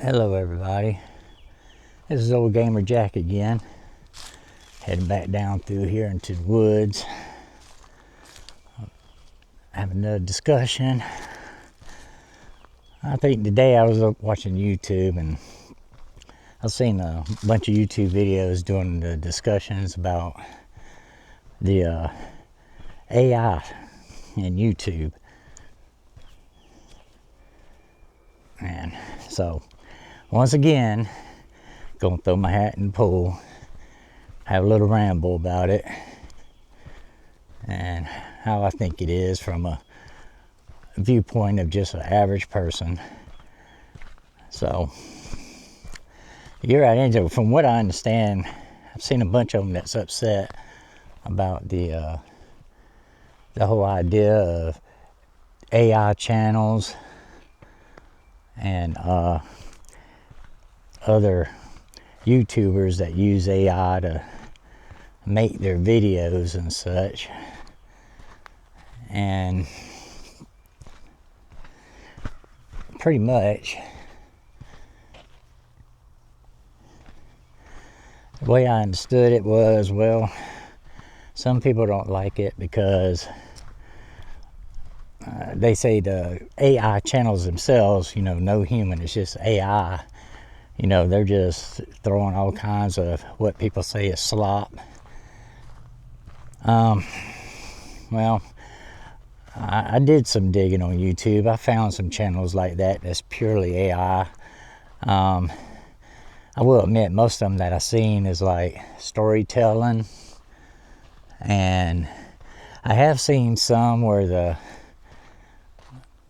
Hello everybody, this is old Gamer Jack again, heading back down through here into the woods, having another discussion. I think today I was watching YouTube and I've seen a bunch of YouTube videos doing the discussions about the AI in YouTube. And so once again, gonna throw my hat in the pool, have a little ramble about it and how I think it is from a viewpoint of just an average person. So you're right into it. From what I understand, I've seen a bunch of them that's upset about the whole idea of AI channels and other YouTubers that use AI to make their videos and such. And pretty much the way I understood it was, well, some people don't like it because they say the AI channels themselves, no human, it's just AI. They're just throwing all kinds of what people say is slop. Well, I did some digging on YouTube. I found some channels like that that's purely AI. I will admit most of them that I've seen is like storytelling, and I have seen some where the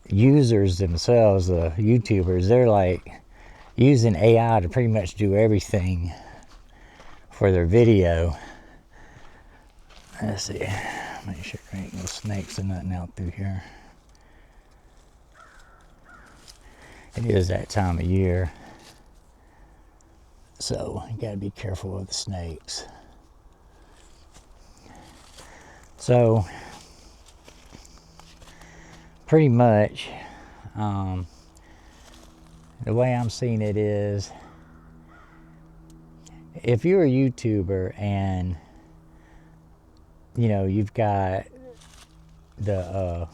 users themselves, the YouTubers, they're like using AI to pretty much do everything for their video. Let's see, make sure there ain't no snakes or nothing out through here. It is that time of year, so you gotta be careful of the snakes. So pretty much the way I'm seeing it is, if you're a YouTuber and you've got the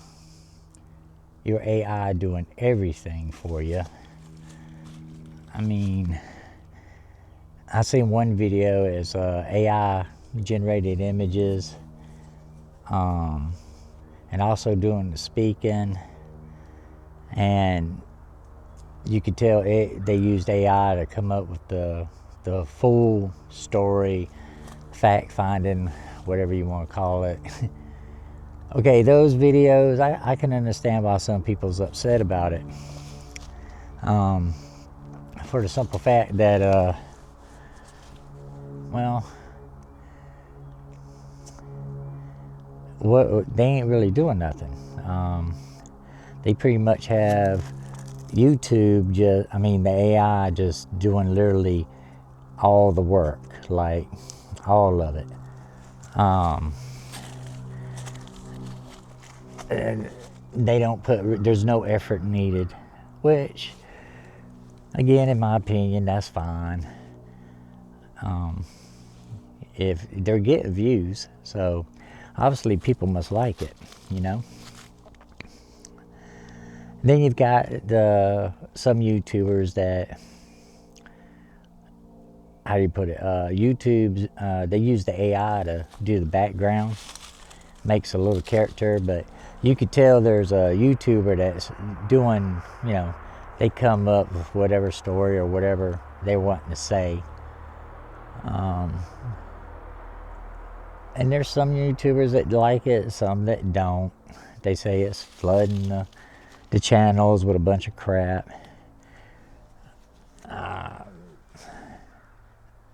your AI doing everything for you. I mean, I seen one video is AI generated images, and also doing the speaking, and you could tell they used AI to come up with the full story, fact finding, whatever you want to call it. Okay, those videos, I can understand why some people's upset about it. For the simple fact that, well, they ain't really doing nothing. They pretty much have YouTube the AI just doing literally all the work, like all of it. And they don't there's no effort needed, which again, in my opinion, that's fine. If they're getting views, so obviously people must like it, Then you've got some YouTubers that, how do you put it? YouTube's they use the AI to do the background, makes a little character, but you could tell there's a YouTuber that's doing, they come up with whatever story or whatever they want to say. And there's some YouTubers that like it, some that don't. They say it's flooding the channels with a bunch of crap.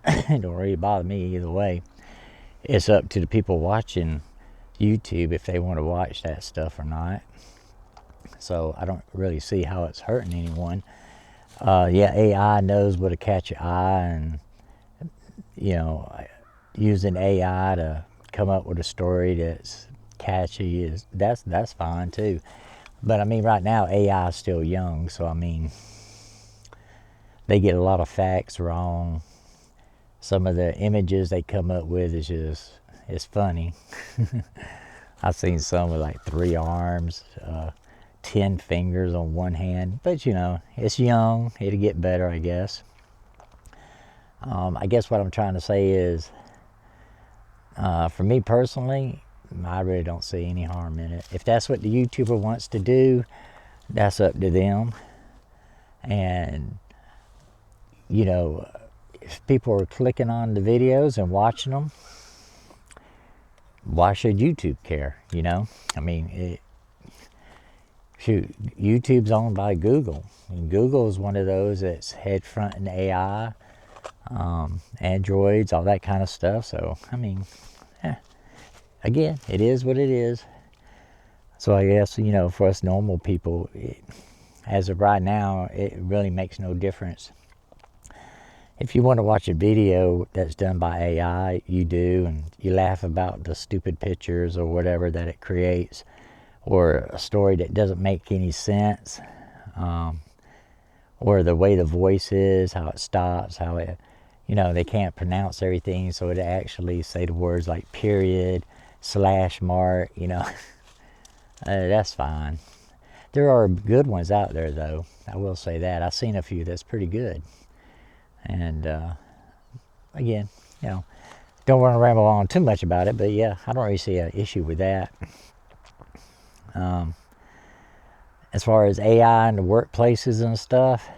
It don't really bother me either way. It's up to the people watching YouTube if they want to watch that stuff or not. So I don't really see how it's hurting anyone. Yeah, AI knows what to catch your eye, and using AI to come up with a story that's catchy that's fine too. But I mean, right now AI is still young, so I mean, they get a lot of facts wrong. Some of the images they come up with is just, it's funny. I've seen some with like 3 arms, 10 fingers on one hand, but you know, it's young, it'll get better, I guess. I guess what I'm trying to say is, for me personally, I really don't see any harm in it. If that's what the YouTuber wants to do, that's up to them. And, you know, if people are clicking on the videos and watching them, why should YouTube care, you know? I mean, shoot, YouTube's owned by Google. And Google is one of those that's head front in AI, Androids, all that kind of stuff. So, I mean, again, it is what it is. So I guess, you know, for us normal people, as of right now, it really makes no difference. If you want to watch a video that's done by AI, you do, and you laugh about the stupid pictures or whatever that it creates, or a story that doesn't make any sense, or the way the voice is, how it stops, how it, you know, they can't pronounce everything, so it actually say the words like period, slash mark, you know. That's fine. There are good ones out there, though. I will say that. I've seen a few that's pretty good. And again, you know, don't want to ramble on too much about it, but yeah, I don't really see an issue with that. As far as AI in the workplaces and stuff,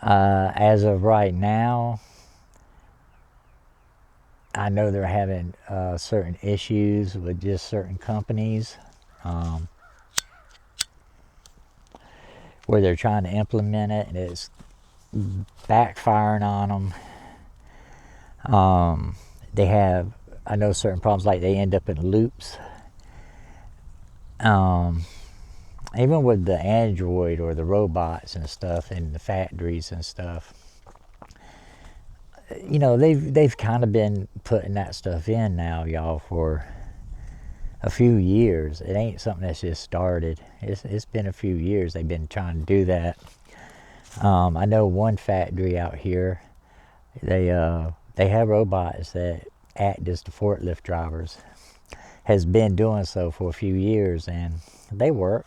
as of right now, I know they're having certain issues with just certain companies, where they're trying to implement it and it's backfiring on them. They have, I know, certain problems, like they end up in loops. Even with the Android or the robots and stuff in the factories and stuff, you know, they've kind of been putting that stuff in now, y'all, for a few years. It ain't something that's just started. It's been a few years they've been trying to do that. I know one factory out here, they have robots that act as the forklift drivers. Has been doing so for a few years, and they work.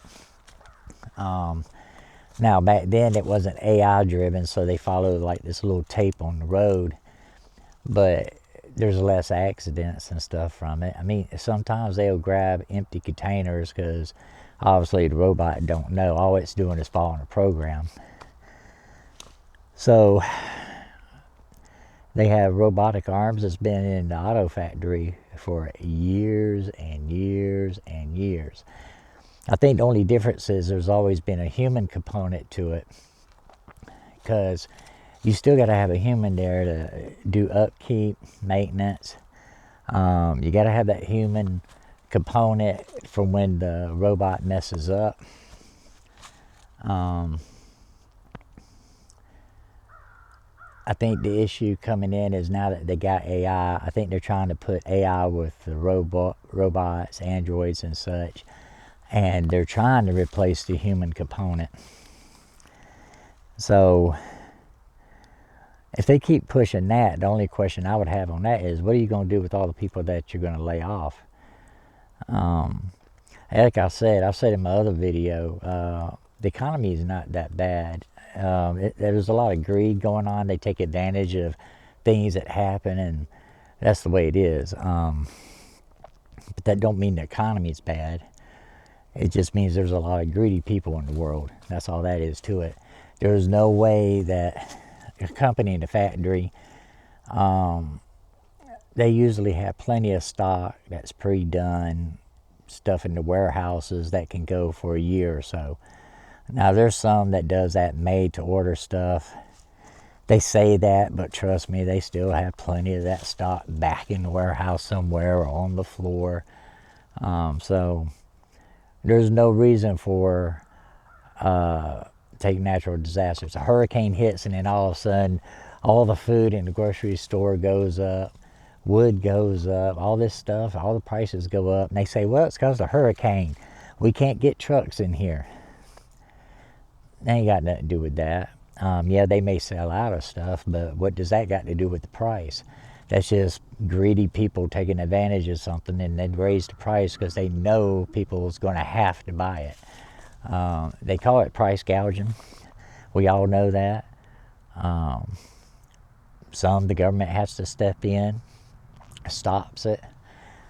Now back then it wasn't AI driven, so they followed like this little tape on the road, but there's less accidents and stuff from it. I mean, sometimes they'll grab empty containers because obviously the robot don't know. All it's doing is following a program. So they have robotic arms that's been in the auto factory for years and years and years. I think the only difference is there's always been a human component to it, because you still got to have a human there to do upkeep, maintenance. You got to have that human component for when the robot messes up. I think the issue coming in is now that they got AI, I think they're trying to put AI with the robots, androids and such, and they're trying to replace the human component. So if they keep pushing that, the only question I would have on that is, what are you going to do with all the people that you're going to lay off? Like I said in my other video, the economy is not that bad. There's a lot of greed going on. They take advantage of things that happen, and that's the way it is. But that don't mean the economy is bad. It just means there's a lot of greedy people in the world. That's all that is to it. There's no way that a company in the factory, they usually have plenty of stock that's pre-done, stuff in the warehouses that can go for a year or so. Now there's some that does that made to order stuff. They say that, but trust me, they still have plenty of that stock back in the warehouse somewhere or on the floor. So there's no reason for take natural disasters. A hurricane hits, and then all of a sudden all the food in the grocery store goes up, wood goes up, all this stuff, all the prices go up, and they say, well, it's because of the hurricane, we can't get trucks in here. They ain't got nothing to do with that. Yeah, they may sell out of stuff, but what does that got to do with the price? That's just greedy people taking advantage of something, and then raise the price because they know people's going to have to buy it. They call it price gouging. We all know that. The government has to step in, stops it.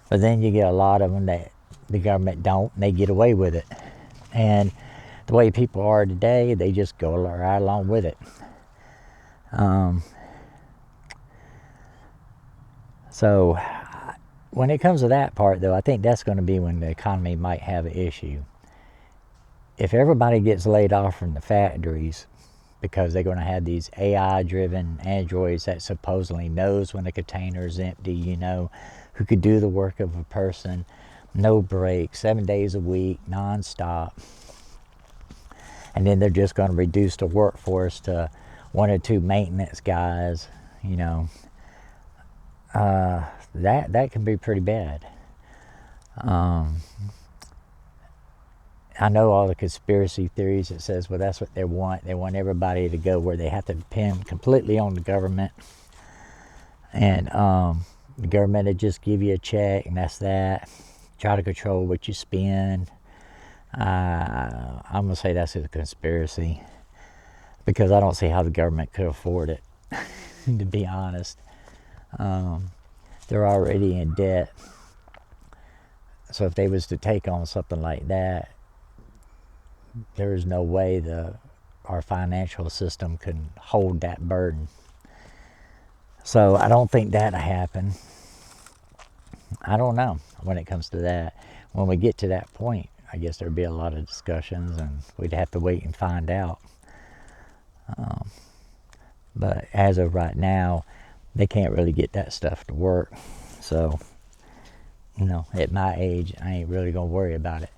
But then you get a lot of them that the government don't, and they get away with it. And the way people are today, they just go right along with it. So when it comes to that part, though, I think that's going to be when the economy might have an issue. If everybody gets laid off from the factories because they're going to have these AI-driven androids that supposedly knows when a container is empty, who could do the work of a person, no break, 7 days a week, non-stop. And then they're just going to reduce the workforce to 1 or 2 maintenance guys, that can be pretty bad. I know all the conspiracy theories that says, well, that's what they want. They want everybody to go where they have to depend completely on the government. And the government will just give you a check, and that's that. Try to control what you spend. I'm going to say that's a conspiracy, because I don't see how the government could afford it, to be honest. They're already in debt. So if they was to take on something like that, there is no way our financial system can hold that burden. So I don't think that'll happen. I don't know when it comes to that. When we get to that point, I guess there'd be a lot of discussions, and we'd have to wait and find out. But as of right now, they can't really get that stuff to work. So, at my age, I ain't really gonna worry about it.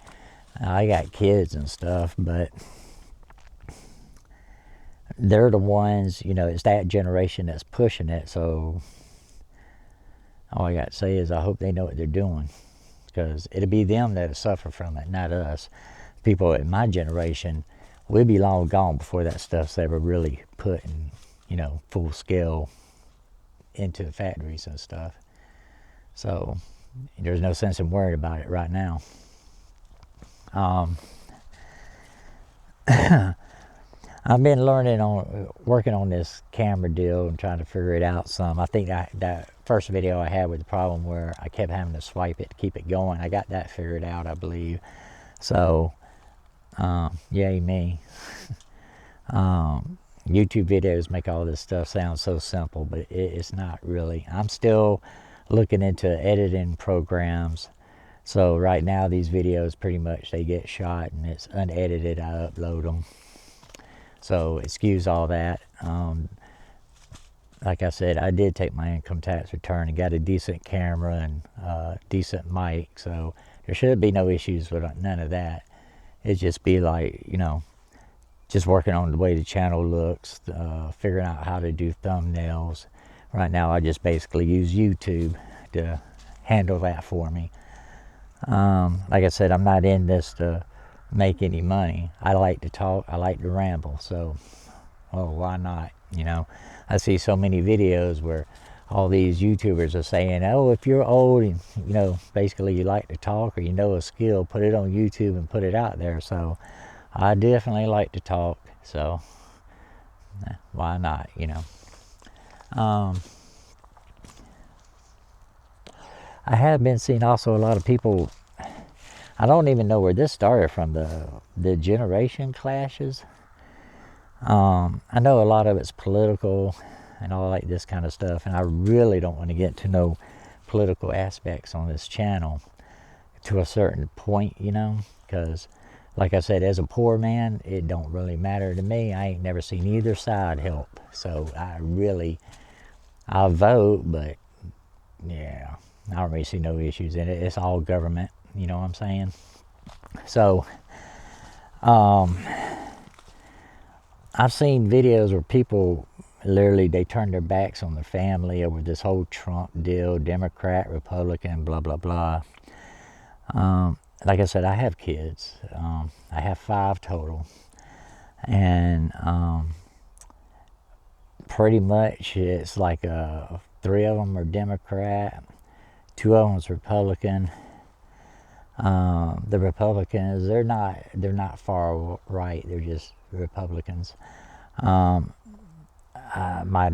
I got kids and stuff, but they're the ones, it's that generation that's pushing it. So all I got to say is I hope they know what they're doing, because it'll be them that'll suffer from it, not us. People in my generation, we'll be long gone before that stuff's ever really put in, full scale into the factories and stuff. So there's no sense in worrying about it right now. I've been working on this camera deal and trying to figure it out some. I think that first video I had with the problem where I kept having to swipe it to keep it going, I got that figured out, I believe. So, yay me. YouTube videos make all this stuff sound so simple, but it's not really. I'm still looking into editing programs. So right now these videos pretty much, they get shot and it's unedited, I upload them. So excuse all that. Like I said, I did take my income tax return and got a decent camera and decent mic, so there should be no issues with none of that. It'd just be like, just working on the way the channel looks, figuring out how to do thumbnails. Right now I just basically use YouTube to handle that for me. Like I said, I'm not in this to make any money. I like to talk, I like to ramble, so why not? I see so many videos where all these YouTubers are saying, oh, if you're old and basically you like to talk or a skill, put it on YouTube and put it out there. So I definitely like to talk, so why not? I have been seeing also a lot of people, I don't even know where this started from, the generation clashes. I know a lot of it's political and all like this kind of stuff, and I really don't want to get to no political aspects on this channel to a certain point, because like I said, as a poor man, it don't really matter to me. I ain't never seen either side help. So I'll vote, but yeah, I don't really see no issues in it. It's all government, you know what I'm saying? So, I've seen videos where people literally, they turn their backs on their family over this whole Trump deal, Democrat, Republican, blah, blah, blah. Like I said, I have kids. I have 5 total. And pretty much it's like 3 of them are Democrat, 2 of them's Republican. The Republicans, they're not far right, they're just Republicans. My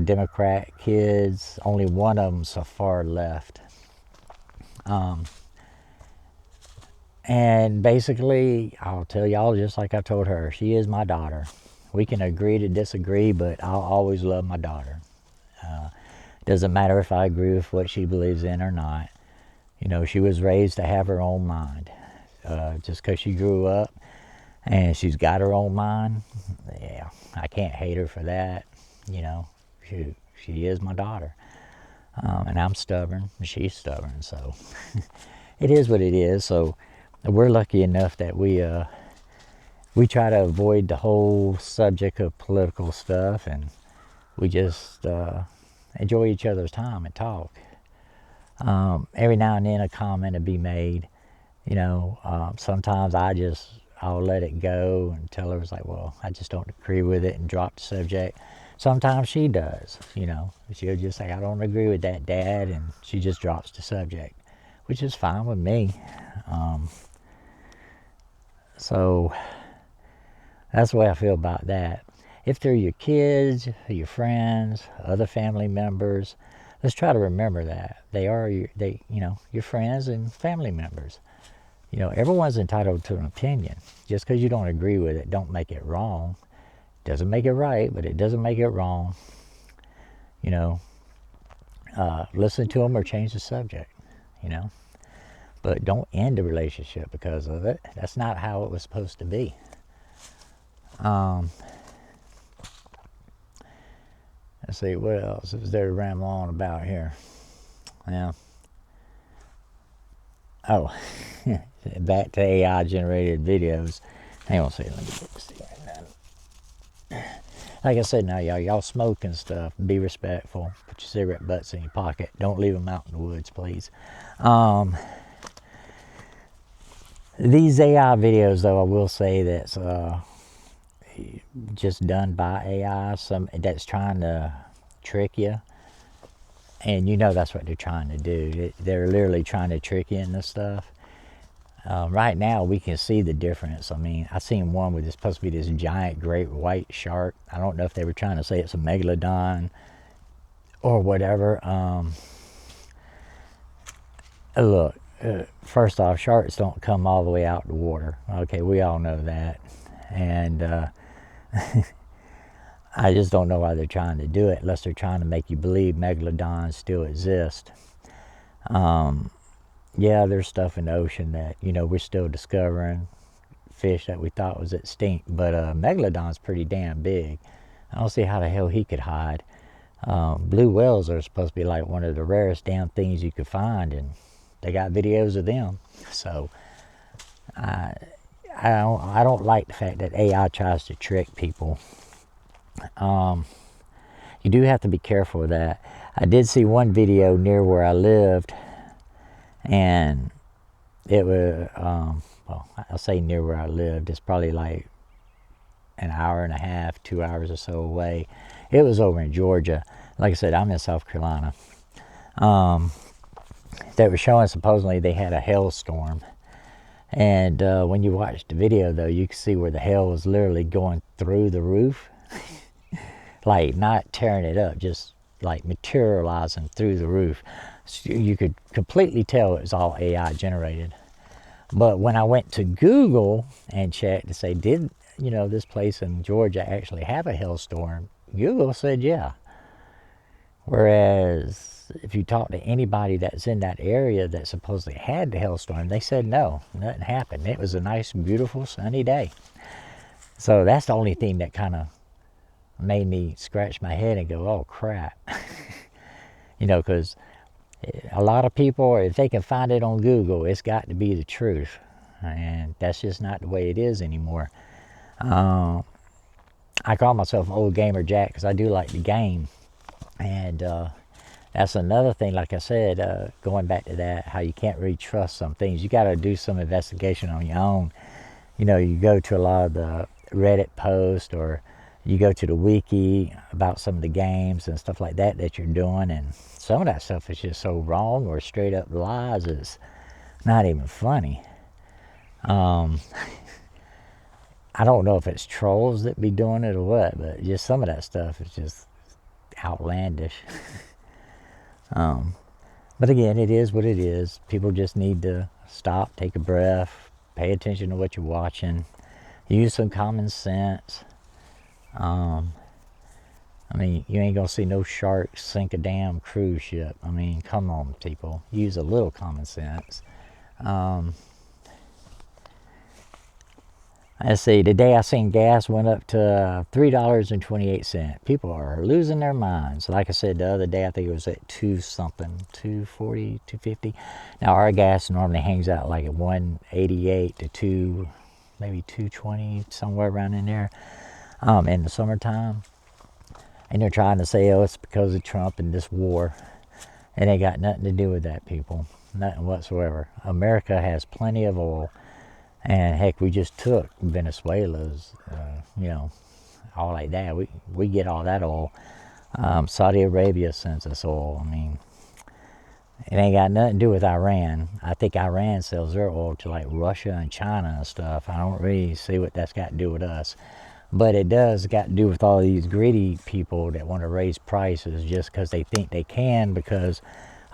Democrat kids, only one of them's so far left. And basically, I'll tell y'all just like I told her, she is my daughter. We can agree to disagree, but I'll always love my daughter. Doesn't matter if I agree with what she believes in or not. You know, she was raised to have her own mind. Just because she grew up and she's got her own mind, yeah, I can't hate her for that. You know, she is my daughter. And I'm stubborn, she's stubborn, so it is what it is. So we're lucky enough that we try to avoid the whole subject of political stuff, and we just enjoy each other's time and talk. Every now and then a comment will be made. You know, sometimes I'll let it go and tell her, it's like, well, I just don't agree with it, and drop the subject. Sometimes she does, you know. She'll just say, I don't agree with that, Dad, and she just drops the subject, which is fine with me. So that's the way I feel about that. If they're your kids, your friends, other family members, let's try to remember that they are your friends and family members. You know, everyone's entitled to an opinion. Just because you don't agree with it, don't make it wrong. Doesn't make it right, but it doesn't make it wrong. You know, listen to them or change the subject. You know, but don't end the relationship because of it. That's not how it was supposed to be. Let's see, what else is there to ramble on about here? Yeah. Oh, back to AI generated videos. Hang on a second, let me get this here. Like I said, now y'all smoke and stuff. Be respectful. Put your cigarette butts in your pocket. Don't leave them out in the woods, please. These AI videos, though, I will say that's just done by AI. Some that's trying to trick you, and you know that's what they're trying to do. They're literally trying to trick you in this stuff. Right now, we can see the difference. I mean, I seen one where it's supposed to be this giant great white shark. I don't know if they were trying to say it's a megalodon or whatever. Look, first off, sharks don't come all the way out the water. Okay, we all know that. And I just don't know why they're trying to do it, unless they're trying to make you believe megalodons still exist. Yeah, there's stuff in the ocean that, you know, we're still discovering, fish that we thought was extinct, but megalodon's pretty damn big. I don't see how the hell he could hide. Blue whales are supposed to be like one of the rarest damn things you could find, and they got videos of them. So I don't like the fact that AI tries to trick people. You do have to be careful of that. I did see one video near where I lived, and it was, well, I'll say near where I lived. It's probably like an hour and a half, 2 hours or so away. It was over in Georgia. Like I said, I'm in South Carolina. They were showing supposedly they had a hailstorm. And when you watch the video, though, you can see where the hail was literally going through the roof. Like, not tearing it up, just like materializing through the roof. So you could completely tell it was all AI generated. But when I went to Google and checked to say, did, you know, this place in Georgia actually have a hailstorm? Google said, yeah. Whereas if you talk to anybody that's in that area that supposedly had the hailstorm, they said no, nothing happened. It was a nice, beautiful, sunny day. So that's the only thing that kind of made me scratch my head and go, oh crap. You know, because a lot of people, if they can find it on Google, it's got to be the truth. And that's just not the way it is anymore. I call myself Old Gamer Jack because I do like the game. And that's another thing, like I said, going back to that, how you can't really trust some things. You got to do some investigation on your own. You know, you go to a lot of the Reddit posts, or you go to the wiki about some of the games and stuff like that that you're doing, and some of that stuff is just so wrong or straight up lies. It's not even funny. Um, I don't know if it's trolls that be doing it or what, but just some of that stuff is just outlandish. um, but again, it is what it is. People just need to stop, take a breath, pay attention to what you're watching, use some common sense. I mean, you ain't gonna see no sharks sink a damn cruise ship. I mean, come on, people. Use a little common sense. Let's see, today I seen gas went up to $3.28. People are losing their minds. Like I said the other day, I think it was at 2 something, 240, 250. Now our gas normally hangs out like at 188 to 2, maybe 220, somewhere around in there, in the summertime. And they're trying to say, oh, it's because of Trump and this war. It ain't got nothing to do with that, people. Nothing whatsoever. America has plenty of oil. And heck, we just took Venezuela's, all like that. We get all that oil. Saudi Arabia sends us oil. I mean, it ain't got nothing to do with Iran. I think Iran sells their oil to like Russia and China and stuff. I don't really see what that's got to do with us. But it does got to do with all these greedy people that want to raise prices just because they think they can, because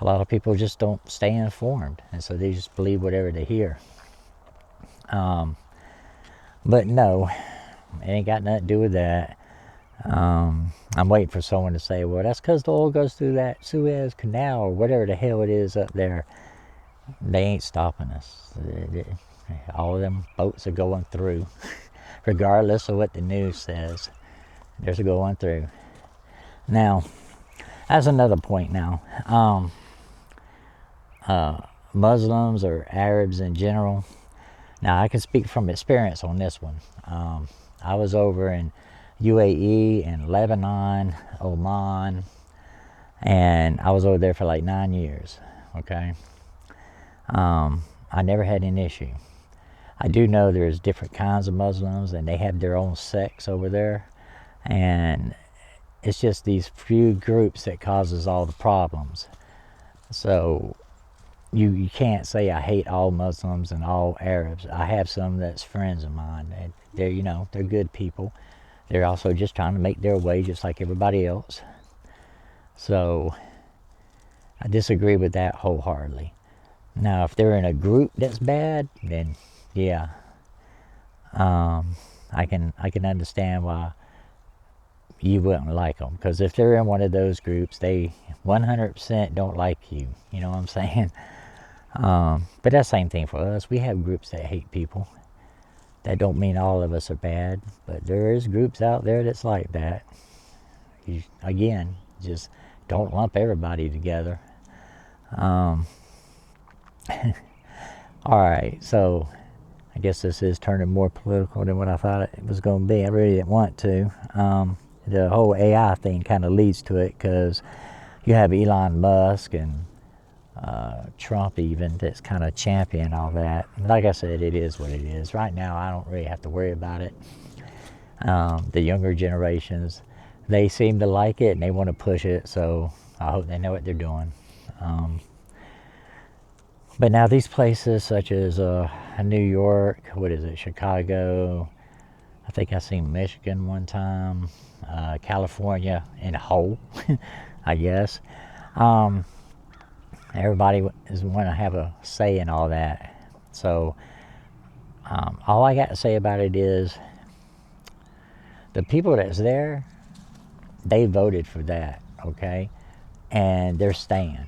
a lot of people just don't stay informed. And so they just believe whatever they hear. But no, it ain't got nothing to do with that. I'm waiting for someone to say, well, that's because the oil goes through that Suez Canal or whatever the hell it is up there. They ain't stopping us. All of them boats are going through, regardless of what the news says. They're going through. Now, that's another point now. Muslims or Arabs in general. Now, I can speak from experience on this one. I was over in UAE and Lebanon, Oman, and I was over there for like 9 years, okay? I never had an issue. I do know there's different kinds of Muslims, and they have their own sects over there, and it's just these few groups that causes all the problems. So you can't say I hate all Muslims and all Arabs. I have some that's friends of mine. They're good people. They're also just trying to make their way just like everybody else. So I disagree with that wholeheartedly. Now, if they're in a group that's bad, then yeah, I can understand why you wouldn't like them. Because if they're in one of those groups, they 100% don't like you. You know what I'm saying? But that's the same thing for us. We have groups that hate people. That don't mean all of us are bad, but there is groups out there that's like that. Again, just don't lump everybody together. All right, so I guess this is turning more political than what I thought it was going to be. I really didn't want to. The whole AI thing kind of leads to it, because you have Elon Musk and Trump even that's kind of champion all that. Like I said, it is what it is. Right now, I don't really have to worry about it. The younger generations, they seem to like it and they want to push it, so I hope they know what they're doing. But now these places such as New York, Chicago, I think I seen Michigan one time, California in a whole, I guess. Everybody is want to have a say in all that. So all I got to say about it is the people that's there, they voted for that, okay? And they're staying.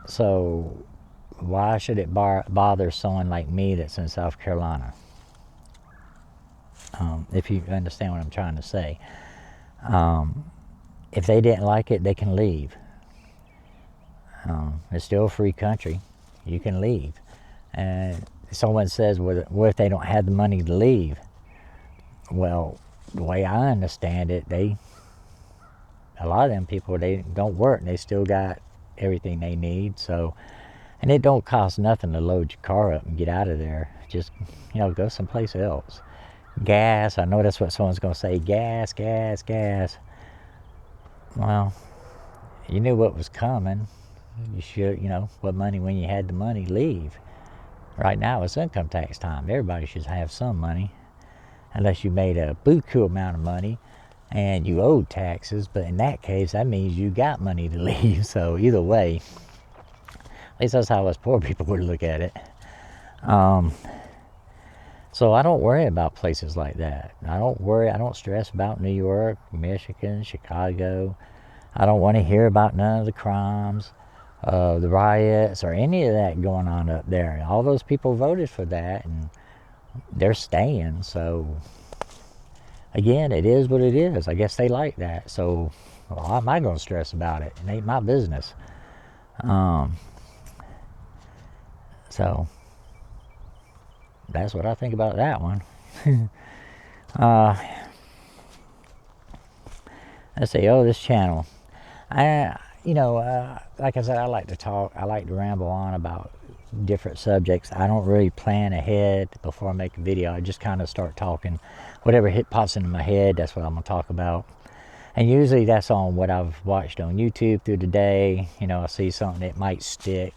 So why should it bother someone like me that's in South Carolina? If you understand what I'm trying to say. If they didn't like it, they can leave. It's still a free country. You can leave. And someone says, well, what if they don't have the money to leave? Well, the way I understand it, a lot of them people, they don't work. They still got everything they need. So, and it don't cost nothing to load your car up and get out of there. Just, go someplace else. gas. I know that's what someone's going to say. Gas, gas, gas. Well, you knew what was coming. You should, what money, when you had the money, leave. Right now it's income tax time. Everybody should have some money, unless you made a buku amount of money and you owed taxes. But in that case, that means you got money to leave. So either way, at least that's how us poor people would look at it. So I don't worry about places like that. I don't stress about New York, Michigan, Chicago. I don't want to hear about none of the crimes, the riots, or any of that going on up there. All those people voted for that, and they're staying. So again, it is what it is. I guess they like that. So why am I going to stress about it? It ain't my business. So that's what I think about that one. Let's see. Oh, this channel. Like I said, I like to talk. I like to ramble on about different subjects. I don't really plan ahead before I make a video. I just kind of start talking. Whatever pops into my head, that's what I'm going to talk about. And usually that's on what I've watched on YouTube through the day. I see something that might stick.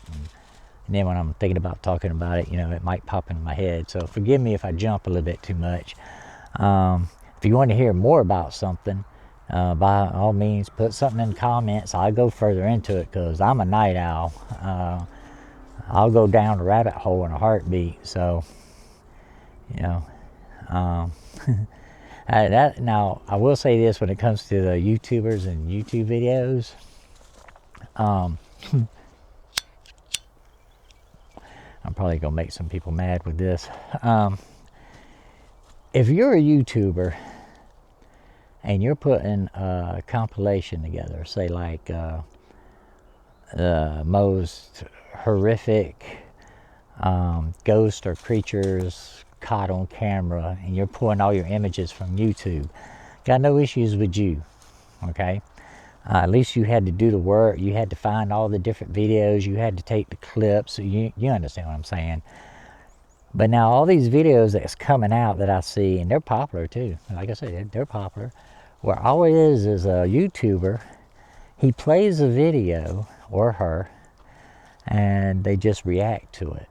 And then when I'm thinking about talking about it, it might pop into my head. So forgive me if I jump a little bit too much. If you want to hear more about something, by all means, put something in the comments. I'll go further into it, because I'm a night owl. I'll go down the rabbit hole in a heartbeat. So, now I will say this when it comes to the YouTubers and YouTube videos. I'm probably going to make some people mad with this. If you're a YouTuber and you're putting a compilation together, say like the most horrific ghosts or creatures caught on camera, and you're pulling all your images from YouTube, got no issues with you, okay? At least you had to do the work. You had to find all the different videos. You had to take the clips. So you understand what I'm saying. But now all these videos that's coming out that I see, and they're popular too. Like I said, they're popular. Where all it is a YouTuber. He plays a video, or her, and they just react to it.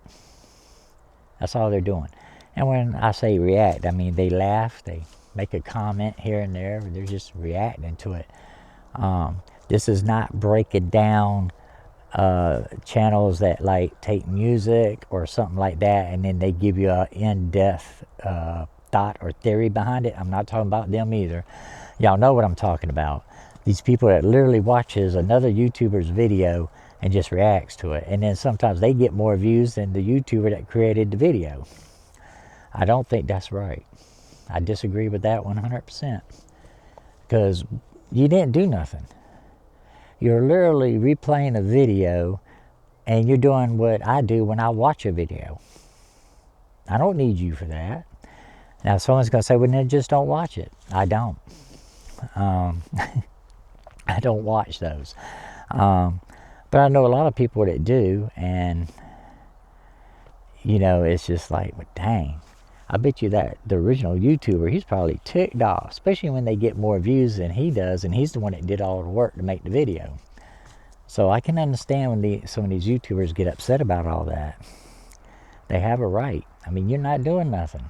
That's all they're doing. And when I say react, I mean they laugh, they make a comment here and there. They're just reacting to it. This is not breaking down channels that like take music or something like that, and then they give you an in-depth thought or theory behind it. I'm not talking about them either. Y'all know what I'm talking about. These people that literally watches another YouTuber's video and just reacts to it, and then sometimes they get more views than the YouTuber that created the video. I don't think that's right. I disagree with that 100%, because you didn't do nothing. You're literally replaying a video, and you're doing what I do when I watch a video. I don't need you for that. Now someone's going to say, well, then just don't watch it. I don't. I don't watch those. But I know a lot of people that do, and it's just like, well, dang. I bet you that the original YouTuber, he's probably ticked off, especially when they get more views than he does, and he's the one that did all the work to make the video. So I can understand when some of these YouTubers get upset about all that. They have a right. I mean, you're not doing nothing.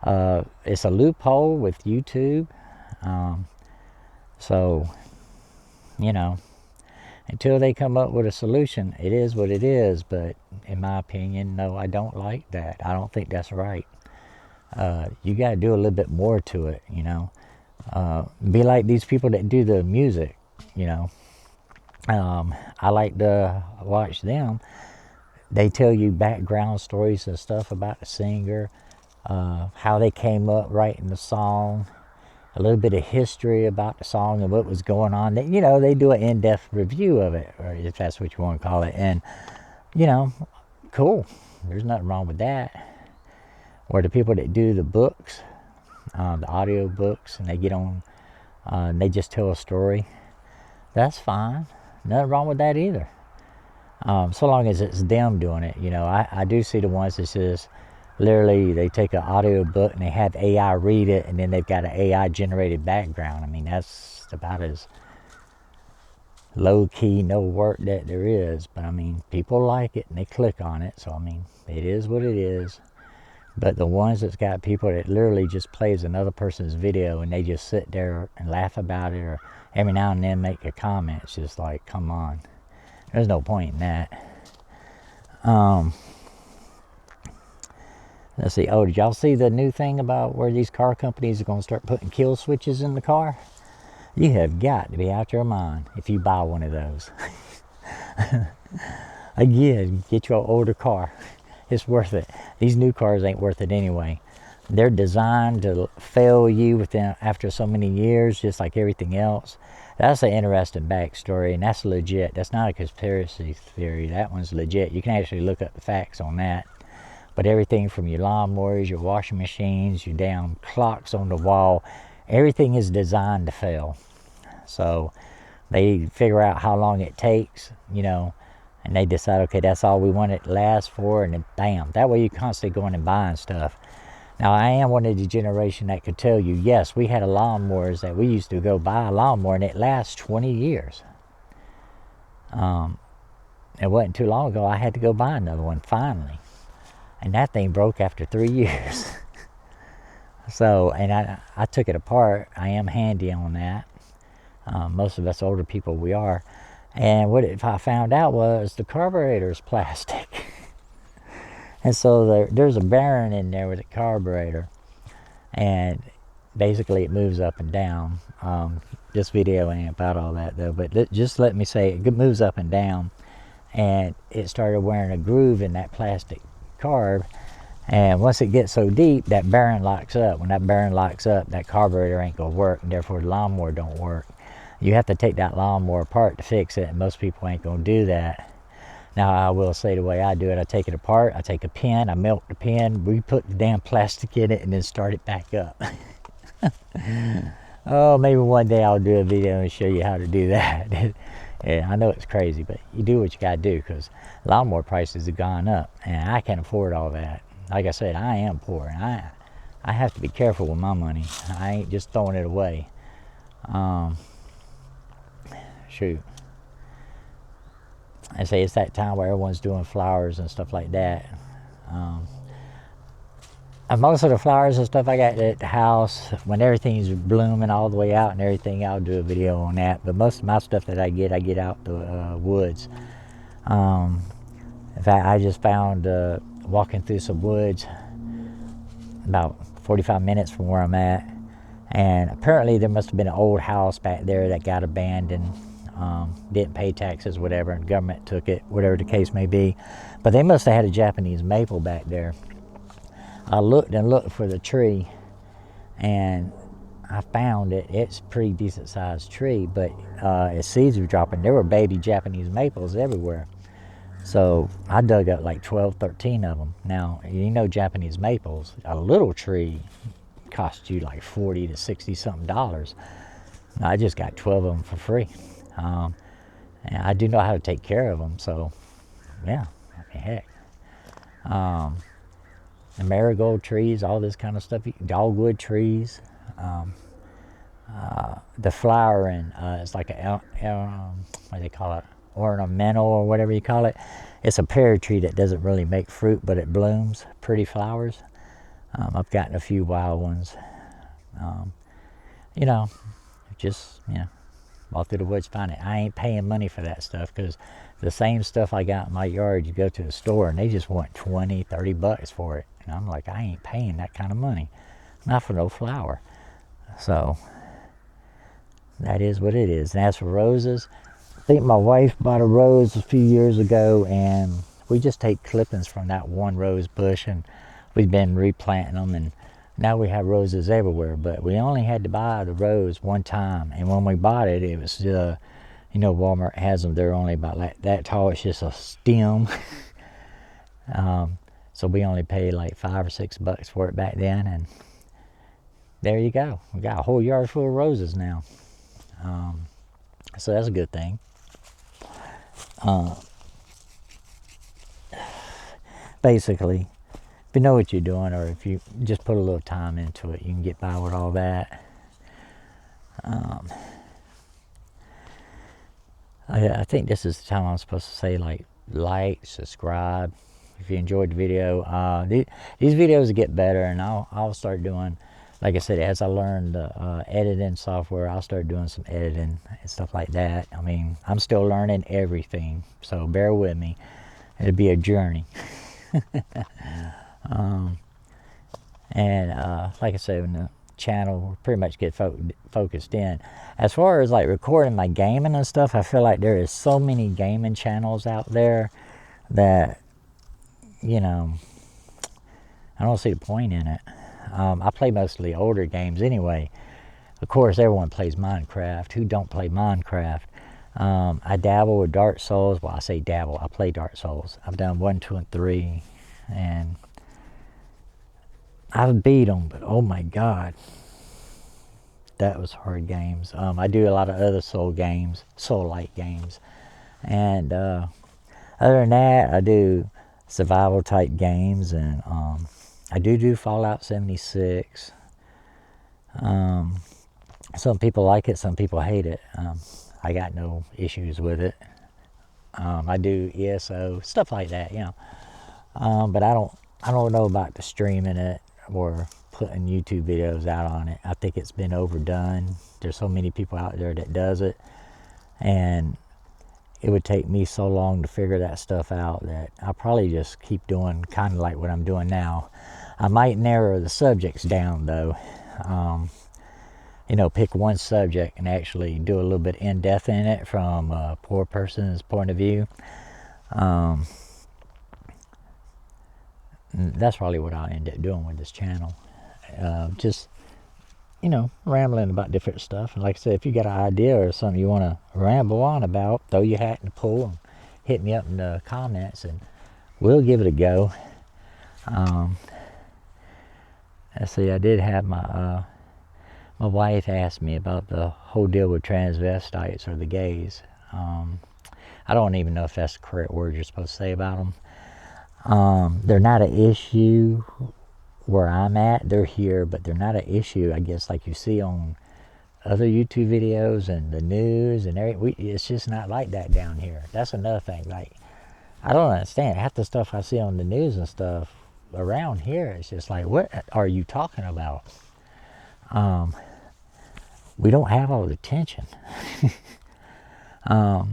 It's a loophole with YouTube. So, until they come up with a solution, it is what it is. But in my opinion, no, I don't like that. I don't think that's right. You got to do a little bit more to it, be like these people that do the music, I like to watch them. They tell you background stories and stuff about the singer, how they came up writing the song, a little bit of history about the song and what was going on. They do an in-depth review of it, or if that's what you want to call it. And, cool. There's nothing wrong with that. Or the people that do the books, the audio books, and they get on, and they just tell a story. That's fine. Nothing wrong with that either. So long as it's them doing it. I do see the ones that says, literally they take an audio book and they have AI read it, and then they've got an AI generated background. I mean, that's about as low key, no work that there is. But I mean, people like it and they click on it. So I mean, it is what it is. But the ones that's got people that literally just plays another person's video and they just sit there and laugh about it, or every now and then make a comment, it's just like, come on. There's no point in that. Let's see. Oh, did y'all see the new thing about where these car companies are going to start putting kill switches in the car? You have got to be out your mind if you buy one of those. Again, get your older car. It's worth it. These new cars ain't worth it anyway. They're designed to fail you after so many years, just like everything else. That's an interesting backstory, and that's legit. That's not a conspiracy theory. That one's legit. You can actually look up the facts on that. But everything from your lawnmowers, your washing machines, your damn clocks on the wall, everything is designed to fail. So they figure out how long it takes, and they decide, okay, that's all we want it to last for, and then bam. That way you're constantly going and buying stuff. Now, I am one of the generation that could tell you, yes, we had a lawnmowers that we used to go buy a lawnmower and it lasts 20 years. It wasn't too long ago I had to go buy another one finally. And that thing broke after 3 years. So, and I took it apart. I am handy on that. Most of us older people, we are. And what I found out was the carburetor is plastic. And so there's a bearing in there with the carburetor. And basically it moves up and down. This video ain't about all that though, but just let me say it moves up and down. And it started wearing a groove in that plastic carb, and once it gets so deep, that bearing locks up. When that bearing locks up, that carburetor ain't gonna work, and therefore the lawnmower don't work. You have to take that lawnmower apart to fix it, and most people ain't gonna do that. Now, I will say the way I do it, I take it apart, I take a pin, I melt the pin, we put the damn plastic in it, and then start it back up. Oh, maybe one day I'll do a video and show you how to do that. Yeah, I know it's crazy, but you do what you gotta do, because lawnmower prices have gone up, and I can't afford all that. Like I said, I am poor, and I have to be careful with my money. I ain't just throwing it away. Shoot. I say it's that time where everyone's doing flowers and stuff like that. And most of the flowers and stuff I got at the house, when everything's blooming all the way out and everything, I'll do a video on that. But most of my stuff that I get out the woods. In fact, I just found walking through some woods about 45 minutes from where I'm at. And apparently there must have been an old house back there that got abandoned. Didn't pay taxes, whatever, and government took it, whatever the case may be. But they must have had a Japanese maple back there. I looked and looked for the tree, and I found it. It's a pretty decent sized tree, but as seeds were dropping, there were baby Japanese maples everywhere. So I dug up like 12, 13 of them. Now, Japanese maples, a little tree costs you like $40 to $60 something. I just got 12 of them for free. And I do know how to take care of them, so yeah, I mean, heck. The marigold trees, all this kind of stuff, dogwood trees. The flowering, it's like what do they call it? Ornamental or whatever you call it. It's a pear tree that doesn't really make fruit, but it blooms pretty flowers. I've gotten a few wild ones. Just walk through the woods, find it. I ain't paying money for that stuff, because the same stuff I got in my yard, you go to the store and they just want $20, $30 for it. And I'm like, I ain't paying that kind of money. Not for no flower. So that is what it is. And as for roses, I think my wife bought a rose a few years ago, and we just take clippings from that one rose bush, and we've been replanting them, and now we have roses everywhere. But we only had to buy the rose one time, and when we bought it, it was Walmart has them. They're only about like that tall. It's just a stem. So we only paid like $5 or $6 for it back then, and there you go. We got a whole yard full of roses now. So that's a good thing. Basically, you know what you're doing, or if you just put a little time into it, you can get by with all that. I think this is the time I'm supposed to say, like, subscribe if you enjoyed the video. These videos will get better, and I'll start doing, like I said, as I learn the editing software, I'll start doing some editing and stuff like that. I mean, I'm still learning everything, so bear with me. It'll be a journey. And like I said, when the channel will pretty much get focused in. As far as like recording my gaming and stuff, I feel like there is so many gaming channels out there that, you know, I don't see the point in it. I play mostly older games anyway. Of course, everyone plays Minecraft. Who don't play Minecraft? I dabble with Dark Souls. Well, I say dabble. I play Dark Souls. I've done 1, 2, and 3, and I've beat them, but oh my God, that was hard games. I do a lot of other soul-like games, and other than that, I do survival type games, and I do Fallout 76. Some people like it, some people hate it. I got no issues with it. I do ESO, stuff like that, you know. But I don't know about the streaming it or putting YouTube videos out on it. I think it's been overdone. There's so many people out there that does it, and it would take me so long to figure that stuff out that I'll probably just keep doing kind of like what I'm doing now. I might narrow the subjects down though. You know, pick one subject and actually do a little bit in-depth in it from a poor person's point of view. That's probably what I'll end up doing with this channel. Just, you know, rambling about different stuff. And like I said, if you got an idea or something you want to ramble on about, throw your hat in the pool and hit me up in the comments, and we'll give it a go. Let's see, I did have my wife asked me about the whole deal with transvestites or the gays. I don't even know if that's the correct word you're supposed to say about them. They're not an issue where I'm at. They're here, but they're not an issue, I guess, like you see on other YouTube videos and the news and everything. It's just not like that down here. That's another thing. Like, I don't understand. Half the stuff I see on the news and stuff around here, it's just like, what are you talking about? We don't have all the attention. Yeah,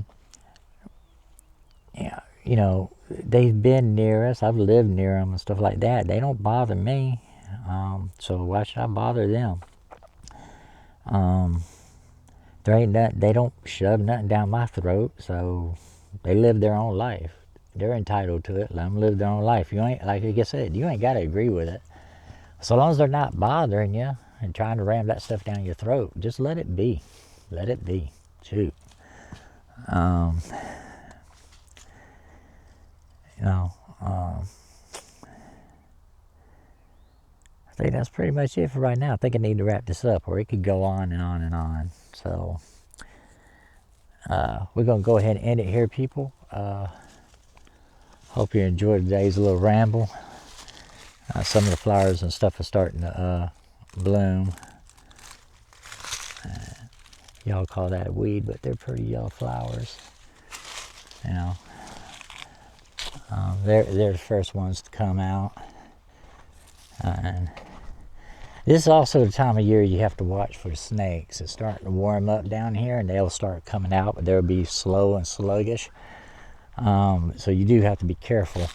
you know, they've been near us. I've lived near them and stuff like that. They don't bother me. So why should I bother them? There ain't nothing, they don't shove nothing down my throat, so they live their own life. They're entitled to it. Let them live their own life. You ain't, like I said, you ain't got to agree with it. So long as they're not bothering you and trying to ram that stuff down your throat, just let it be. Let it be. Shoot. You know, I think that's pretty much it for right now. I think I need to wrap this up, or it could go on and on and on. So, we're going to go ahead and end it here, people. Hope you enjoyed today's little ramble. Some of the flowers and stuff are starting to bloom. Y'all call that a weed, but they're pretty yellow flowers. You know, they're the first ones to come out. And this is also the time of year you have to watch for snakes. It's starting to warm up down here, and they'll start coming out, but they'll be slow and sluggish. So you do have to be careful,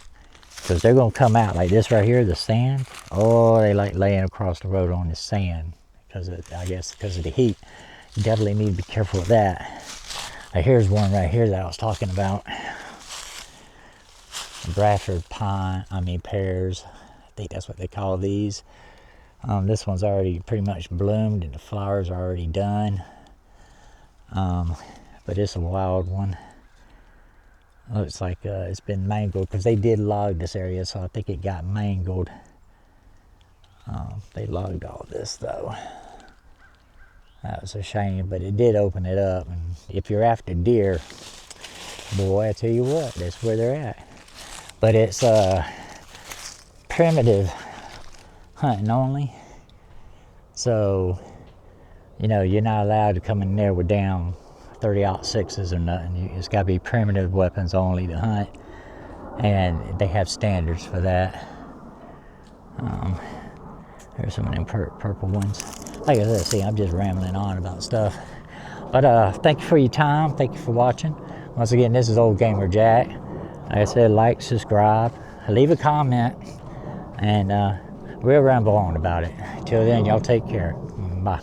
because they're going to come out like this right here, the sand. Oh, they like laying across the road on the sand, I guess because of the heat. You definitely need to be careful of that. Now, here's one right here that I was talking about. Bradford pears. I think that's what they call these. This one's already pretty much bloomed, and the flowers are already done. But it's a wild one. Looks like it's been mangled, because they did log this area, so I think it got mangled. They logged all this though. That was a shame, but it did open it up. And if you're after deer, boy, I tell you what, that's where they're at. But it's primitive hunting only. So, you know, you're not allowed to come in there with down 30-06s or nothing. It's got to be primitive weapons only to hunt, and they have standards for that. There's some of them purple ones. Like I said, see, I'm just rambling on about stuff. But thank you for your time. Thank you for watching. Once again, this is Old Gamer Jack. Like I said, like, subscribe, leave a comment, and we'll ramble on about it. Till then, y'all take care. Bye.